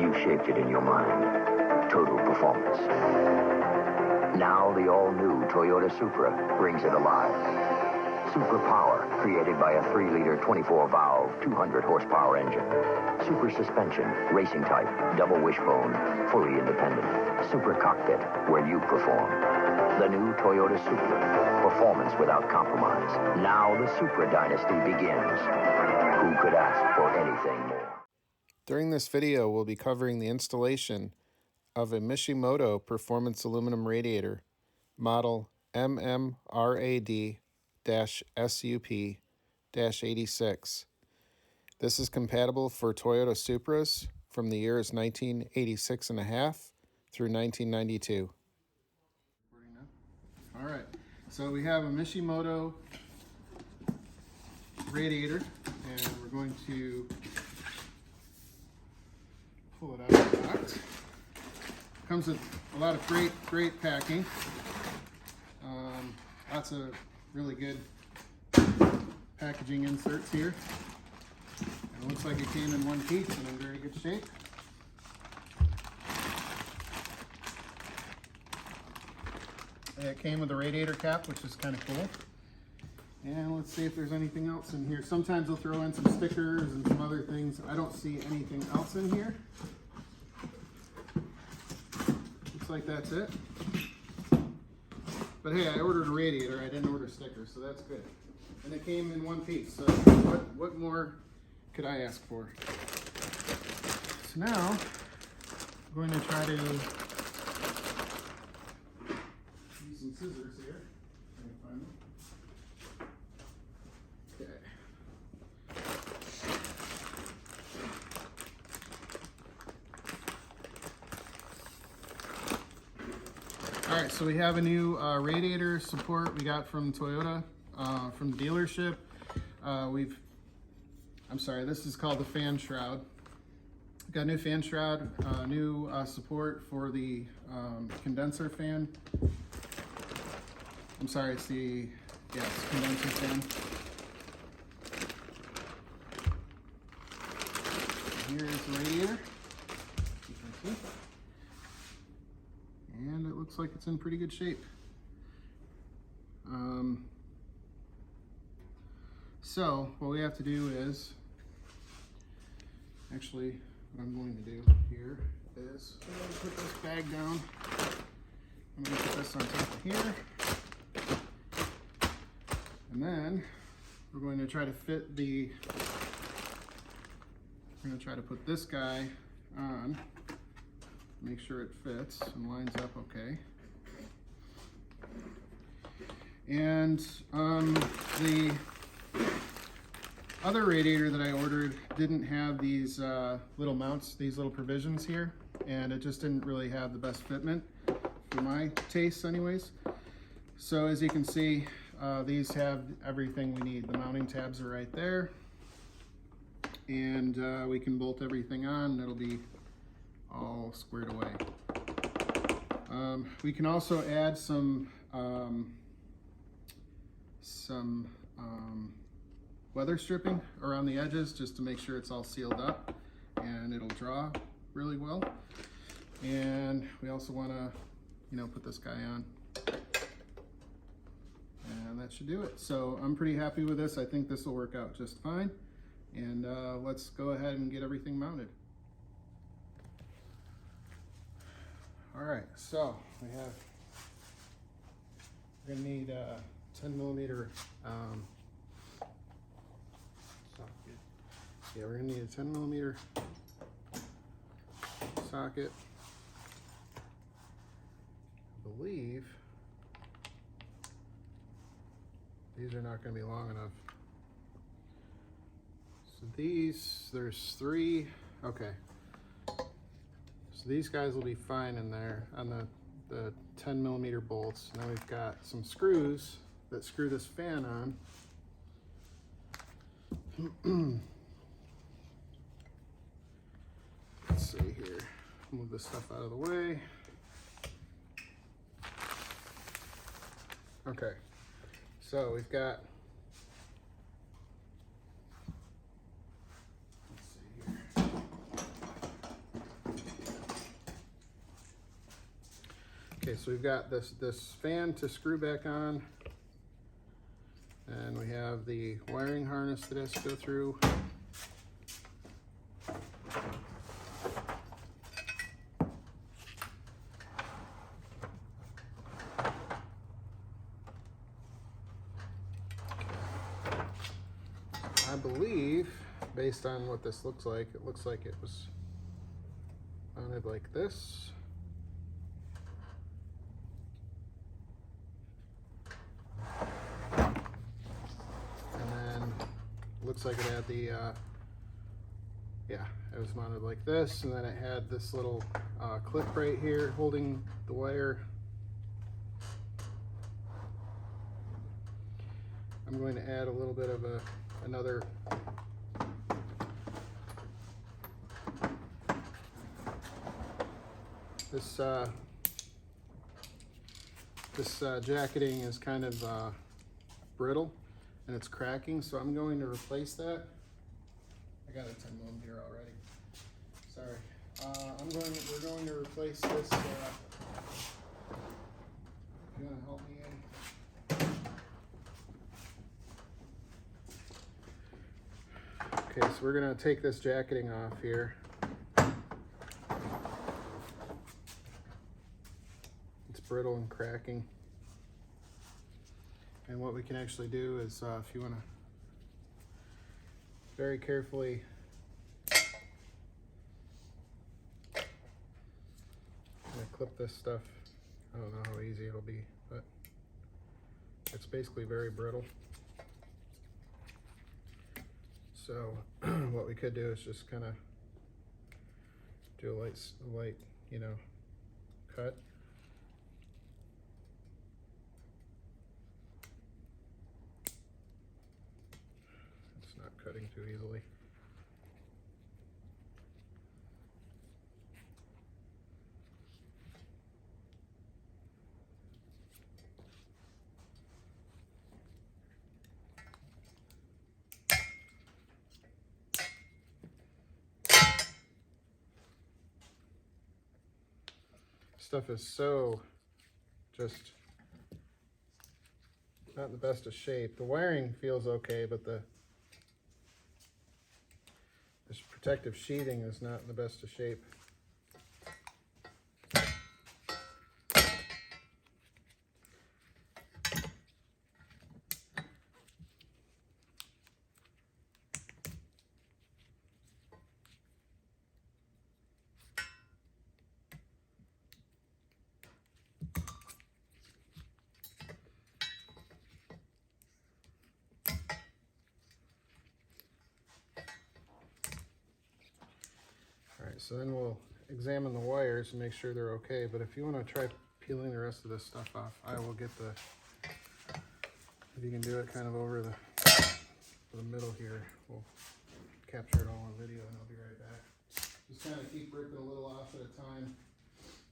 You shaped it in your mind. Total performance. Now the all-new Toyota Supra brings it alive. Super Power, created by a 3-liter 24-valve, 200-horsepower engine. Super Suspension, racing type, double wishbone, fully independent. Super Cockpit, where you perform. The new Toyota Supra, performance without compromise. Now the Supra dynasty begins. Who could ask for anything more? During this video, we'll be covering the installation of a Mishimoto performance aluminum radiator, model MMRAD-SUP-86. This is compatible for Toyota Supras from the years 1986 and a half through 1992. All right, so we have a Mishimoto radiator, and we're going to pull it out of the box. Comes with a lot of great packing. Lots of really good packaging inserts here. And it looks like it came in one piece and in very good shape. And it came with a radiator cap, which is kind of cool. And let's see if there's anything else in here. Sometimes they'll throw in some stickers and some other things. I don't see anything else in here. Looks like that's it. But hey, I ordered a radiator. I didn't order stickers, so that's good. And it came in one piece, so what more could I ask for? So now, I'm going to try to use some scissors here. Try to find them. Okay. All right, so we have a new radiator support we got from Toyota, from the dealership. This is called the fan shroud. We've got a new fan shroud, new support for the condenser fan. It's the condenser fan. Here's the radiator, you can see. And it looks like it's in pretty good shape. So what we have to do is, actually what I'm going to do here is I'm going to put this bag down. I'm going to put this on top of here. And then we're going to try to fit the, we're going to try to put this guy on. Make sure it fits and lines up okay. And the other radiator that I ordered didn't have these little mounts, these little provisions here, and it just didn't really have the best fitment for my tastes anyways. So as you can see, these have everything we need. The mounting tabs are right there, and we can bolt everything on and it'll be all squared away. We can also add some weather stripping around the edges just to make sure it's all sealed up and it'll draw really well. And we also want to, put this guy on, and that should do it. So I'm pretty happy with this. I think this will work out just fine. And let's go ahead and get everything mounted. All right, so we're gonna need a 10mm socket. Yeah, we're gonna need a 10mm socket. I believe these are not gonna be long enough. So there's 3, okay. So these guys will be fine in there on the 10mm bolts. Now we've got some screws that screw this fan on. Let's see here. Move this stuff out of the way. Okay, so we've got, let's see here. Okay, so we've got this fan to screw back on, and we have the wiring harness that has to go through. I believe, based on what this looks like, it looks like it was mounted like this. And then looks like it had the, yeah, it was mounted like this, and then it had this little clip right here holding the wire. I'm going to add a little bit of another this jacketing is kind of brittle and it's cracking, so I'm going to replace that. I got a 10 mm here already. Sorry. We're going to replace this. You want to help me in? Okay, so we're going to take this jacketing off here. It's brittle and cracking. And what we can actually do is, if you want to very carefully clip this stuff. I don't know how easy it'll be, but it's basically very brittle. So what we could do is just kind of do a light, you know, cut. It's not cutting too easily. Stuff is so just not in the best of shape. The wiring feels okay, but this protective sheathing is not in the best of shape. So then we'll examine the wires and make sure they're okay. But if you want to try peeling the rest of this stuff off, I will get if you can do it kind of over the middle here, we'll capture it all on video and I'll be right back. Just kind of keep ripping a little off at a time.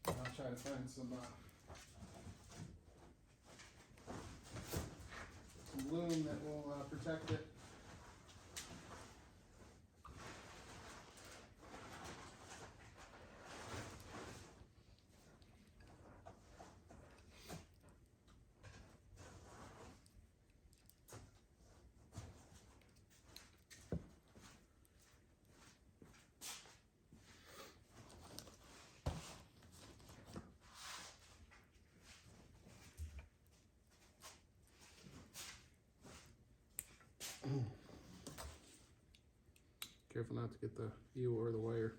And I'll try to find some loom that will protect it. Careful not to get you or the wire.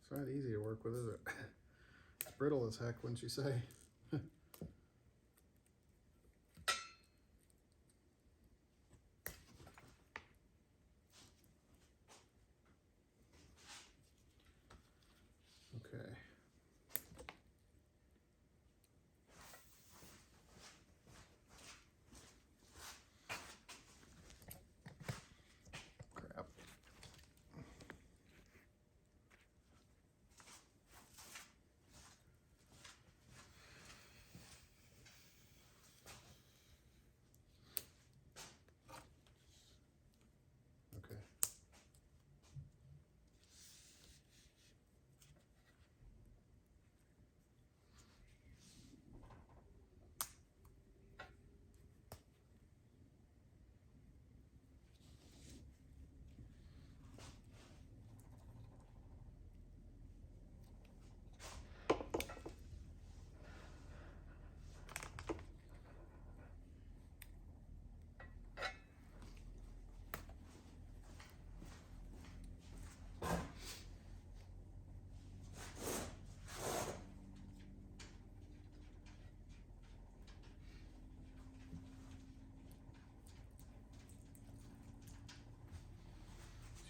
It's not easy to work with, is it? It's brittle as heck, wouldn't you say? Okay.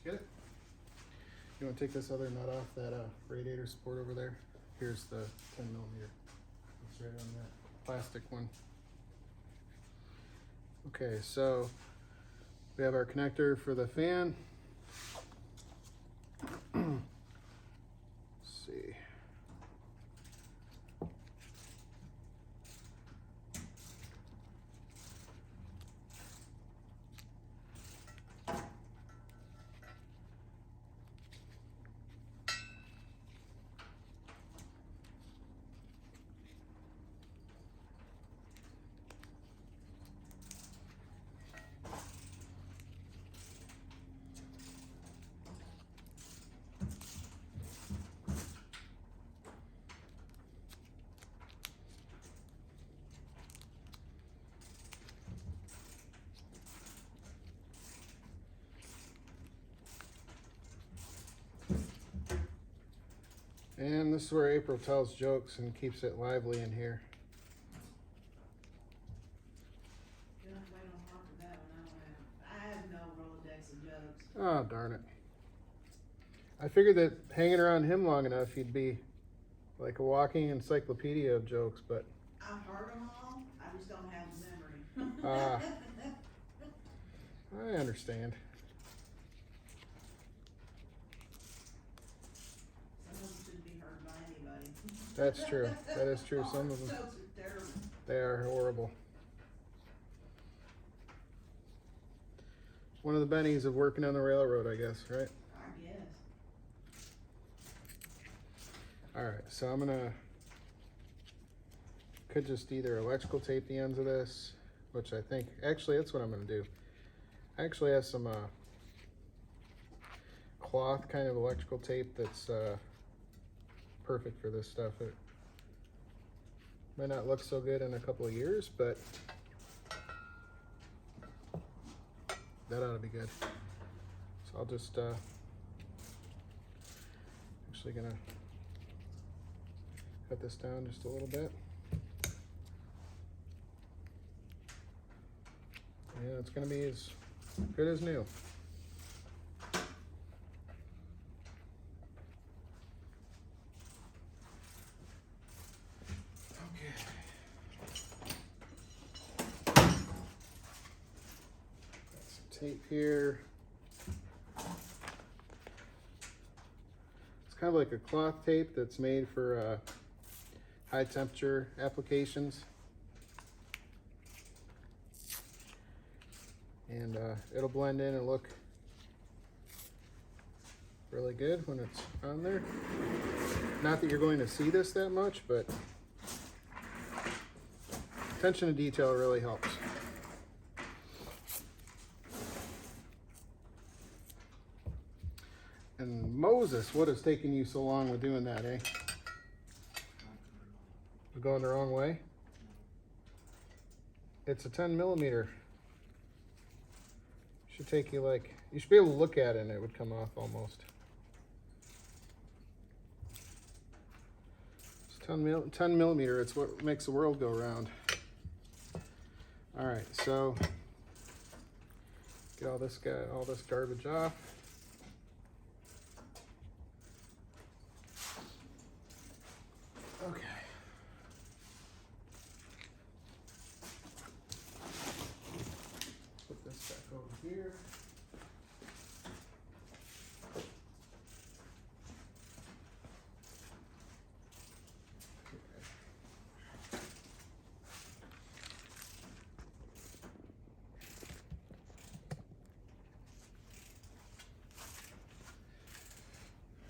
Get it? You want to take this other nut off that radiator support over there? Here's the 10 millimeter. It's right on that plastic one. Okay, so we have our connector for the fan. Let's see. And this is where April tells jokes and keeps it lively in here. You don't have to wait on Mark for that one. I have no Rolodex of jokes. Oh, darn it. I figured that hanging around him long enough, he'd be like a walking encyclopedia of jokes, but... I've heard them all, I just don't have the memory. I understand. Some of them shouldn't be heard by anybody. That's true. That is true. Some of them, Jokes are terrible. they are horrible. One of the bennies of working on the railroad, I guess, right? I guess. All right, so I'm gonna, could just either electrical tape the ends of this, which I think, actually that's what I'm gonna do. I actually have some cloth kind of electrical tape that's perfect for this stuff. It might not look so good in a couple of years, but that ought to be good. So I'll just actually gonna cut this down just a little bit. Yeah, it's gonna be as good as new. Tape here. It's kind of like a cloth tape that's made for high temperature applications. And it'll blend in and look really good when it's on there. Not that you're going to see this that much, but attention to detail really helps. And Moses, what is taking you so long with doing that, eh? We're going the wrong way? It's a 10 millimeter. Should take you like, you should be able to look at it and it would come off almost. It's 10 millimeter, it's what makes the world go round. All right, so get all this garbage off. Okay. Put this back over here.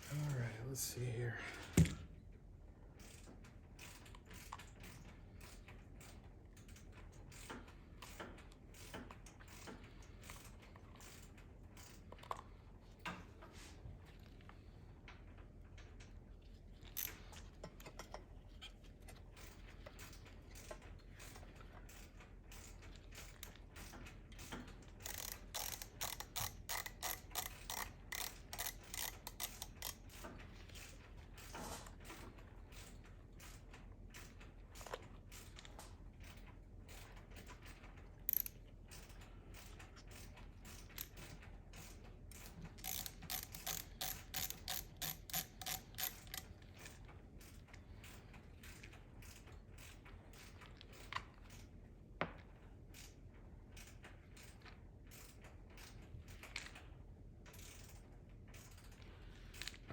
All right, let's see here.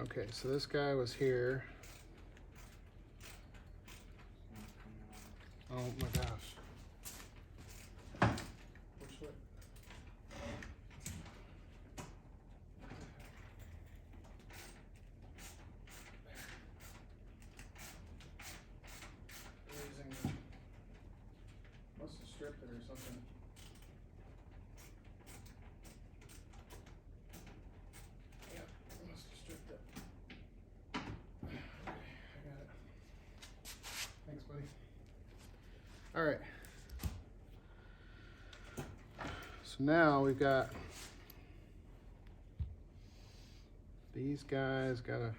Okay, so this guy was here. Oh my gosh. Which way? Must have stripped it or something. Yep, must have stripped it. Okay, I got it. Thanks, buddy. All right. So now we've got these guys gotta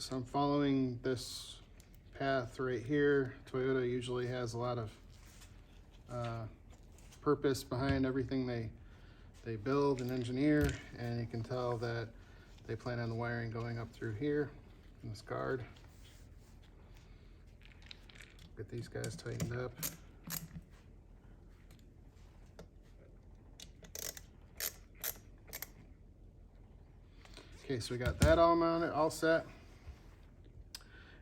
so I'm following this path right here. Toyota usually has a lot of purpose behind everything they build and engineer, and you can tell that they plan on the wiring going up through here in this guard. Get these guys tightened up. Okay, so we got that all mounted, all set.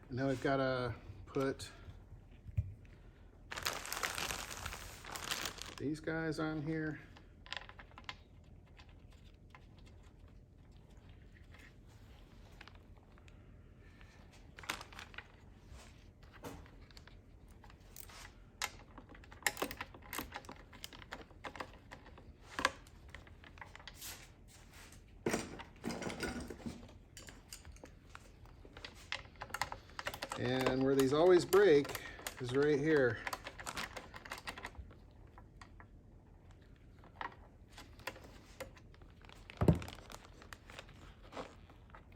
And now we've got to put these guys on here. And where these always break is right here.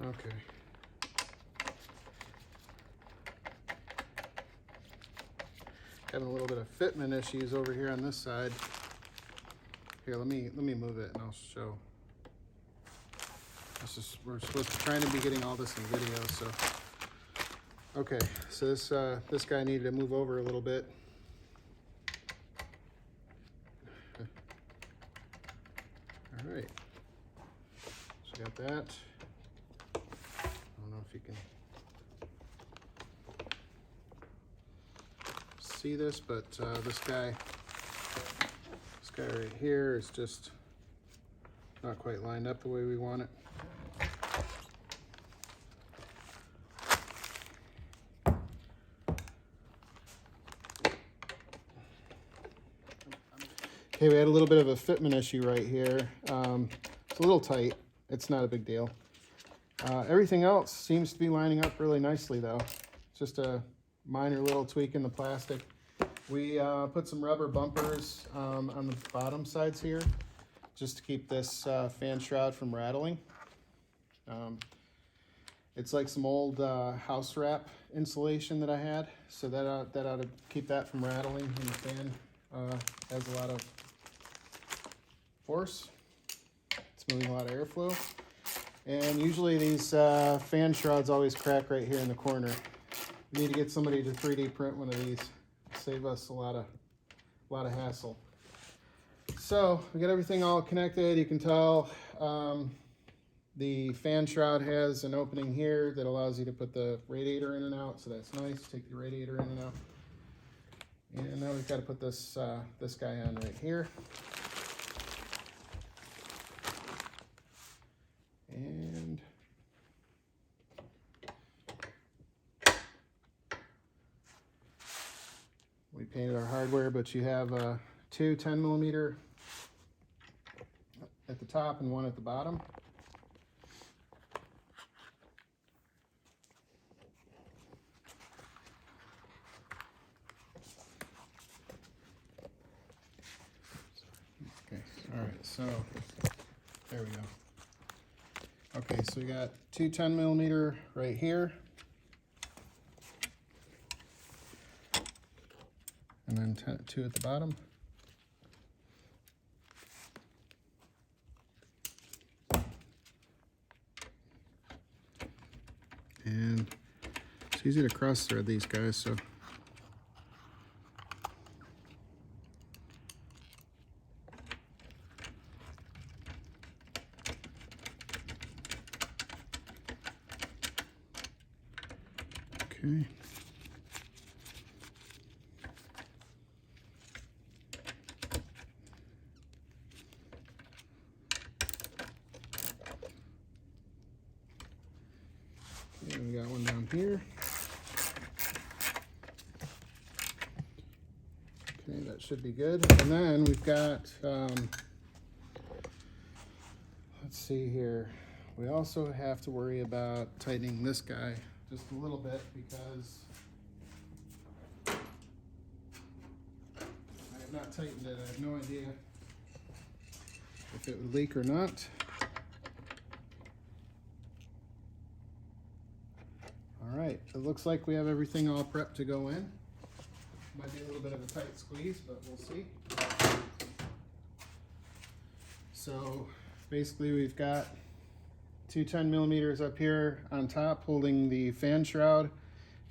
Okay. Having a little bit of fitment issues over here on this side. Here, let me move it and I'll show. We're supposed to trying to be getting all this in video, so. Okay, so this guy needed to move over a little bit. All right, so we got that. I don't know if you can see this, but this guy right here is just not quite lined up the way we want it. Okay, we had a little bit of a fitment issue right here. It's a little tight. It's not a big deal. Everything else seems to be lining up really nicely though. It's just a minor little tweak in the plastic. We put some rubber bumpers on the bottom sides here just to keep this fan shroud from rattling. It's like some old house wrap insulation that I had, so that ought to keep that from rattling, and the fan has a lot of force. It's moving a lot of airflow. And usually these fan shrouds always crack right here in the corner. We need to get somebody to 3D print one of these. Save us a lot of hassle. So we got everything all connected. You can tell the fan shroud has an opening here that allows you to put the radiator in and out, so that's nice. Take the radiator in and out. And now we've got to put this this guy on right here. And we painted our hardware, but you have two 10mm at the top and one at the bottom. Okay, so All right, so there we go. Okay, so we got two 10mm right here. And then two at the bottom. And it's easy to cross thread these guys, so. Okay. And we got one down here. Okay, that should be good. And then we've got, let's see here. We also have to worry about tightening this guy just a little bit because I have not tightened it. I have no idea if it would leak or not. All right, it looks like we have everything all prepped to go in. Might be a little bit of a tight squeeze, but we'll see. So basically we've got two 10mm up here on top holding the fan shroud,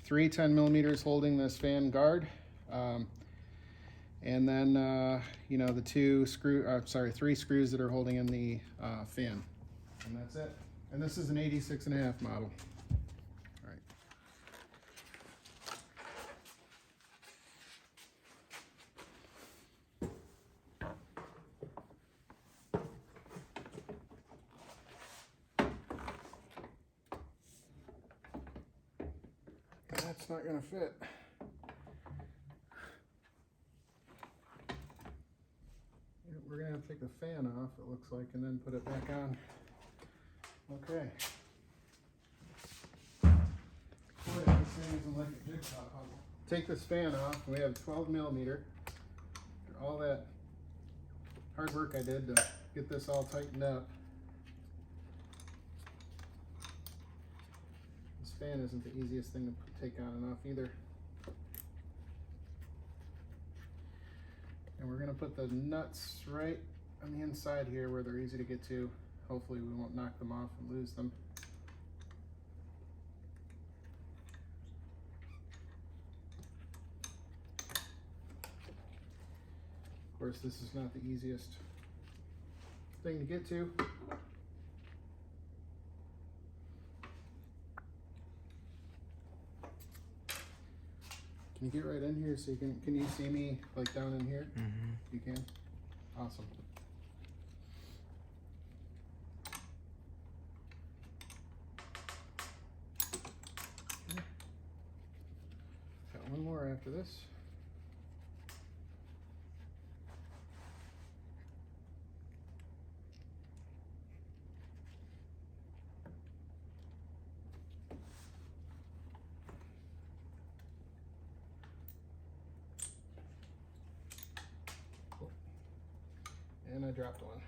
three 10mm holding this fan guard, and then you know, the three screws that are holding in the fan, and that's it. And this is an 86.5 model. All right. That's not gonna fit. We're gonna have to take the fan off, it looks like, and then put it back on. Okay. Boy, this thing isn't like a jigsaw puzzle. Take this fan off. We have 12mm. All that hard work I did to get this all tightened up. This fan isn't the easiest thing to take on and off either. And we're gonna put the nuts right on the inside here where they're easy to get to. Hopefully we won't knock them off and lose them. Of course, this is not the easiest thing to get to. Can you get right in here so you can you see me like down in here? Mm-hmm. You can? Awesome. Okay. Got one more after this. And I dropped one.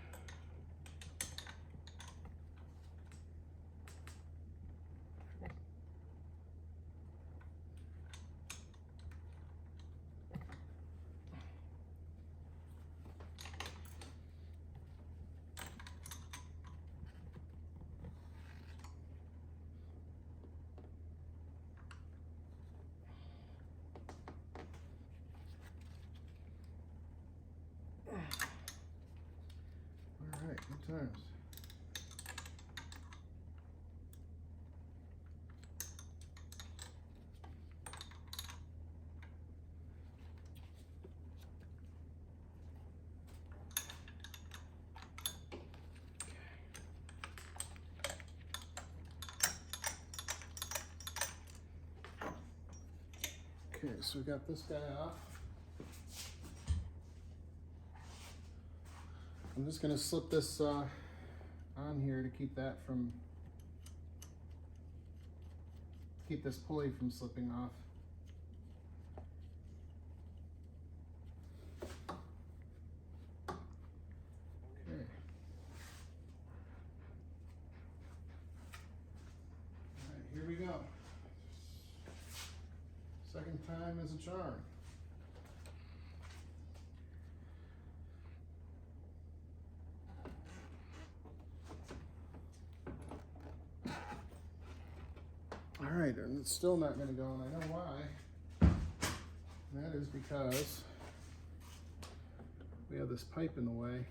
All right, good times. Okay, so we got this guy off. I'm just gonna slip this on here to keep this pulley from slipping off. charm. All right, and it's still not going to go, and I know why. And that is because we have this pipe in the way.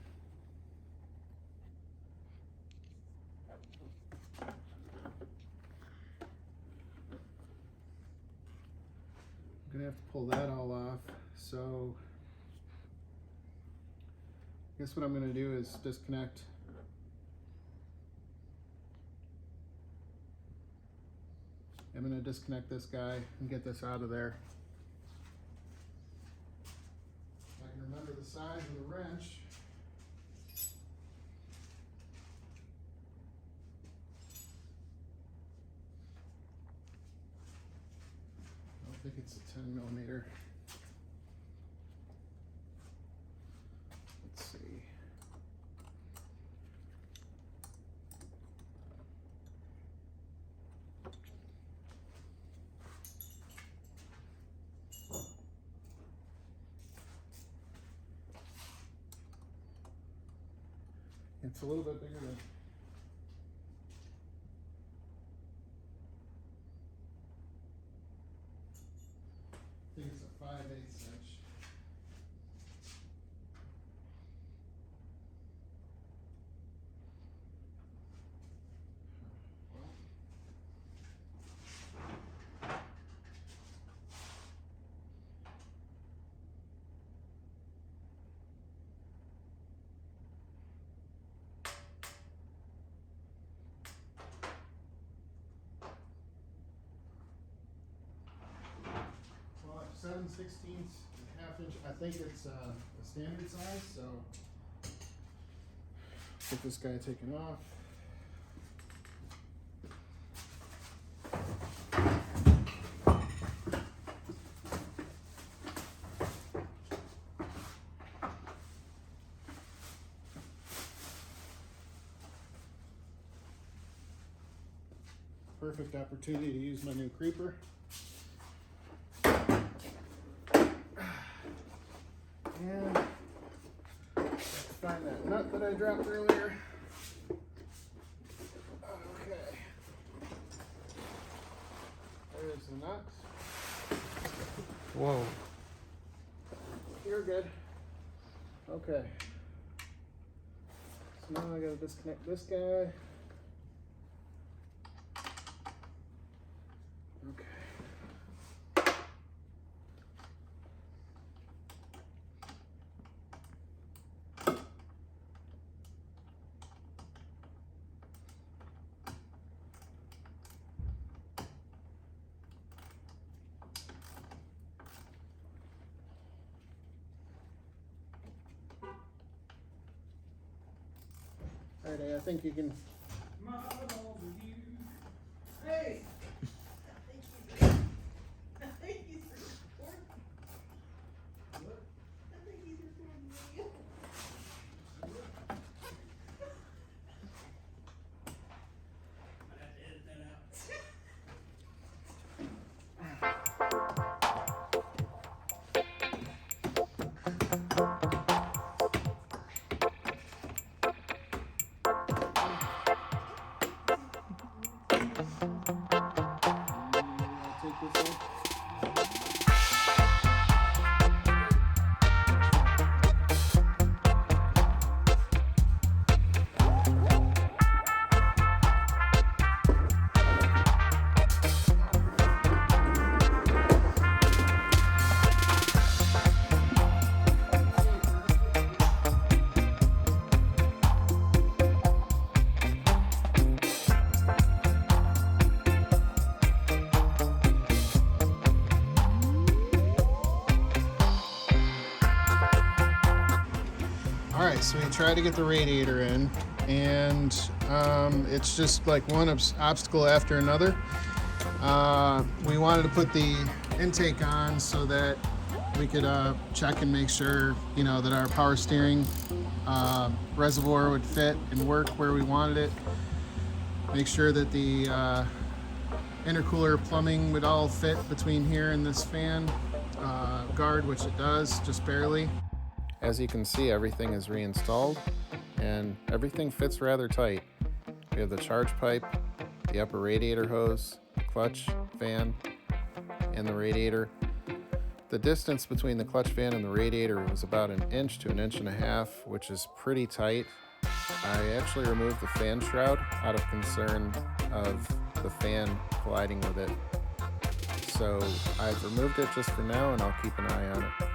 I'm gonna have to pull that all off. So I guess what I'm gonna do is disconnect I'm gonna disconnect this guy and get this out of there. If I can remember the size of the wrench. I think it's a 10 millimeter. Let's see. It's a little bit bigger than I think it's a 5/8 inch. Well, 7/16 1/2 inch. I think it's a standard size, so get this guy taken off. Perfect opportunity to use my new creeper. And let's find that nut that I dropped earlier. Okay. There's the nut. Whoa. You're good. Okay. So now I gotta disconnect this guy. Okay. All right, I think you can. Hey! I think he's recording. I think he's recording video. I have to edit that out. Take this off. All right, so we tried to get the radiator in, and it's just like one obstacle after another. We wanted to put the intake on so that we could check and make sure, you know, that our power steering reservoir would fit and work where we wanted it. Make sure that the intercooler plumbing would all fit between here and this fan. guard, which it does, just barely. As you can see, everything is reinstalled and everything fits rather tight. We have the charge pipe, the upper radiator hose, clutch, fan, and the radiator. The distance between the clutch fan and the radiator was about 1 inch to 1.5 inches, which is pretty tight. I actually removed the fan shroud out of concern of the fan colliding with it. So I've removed it just for now, and I'll keep an eye on it.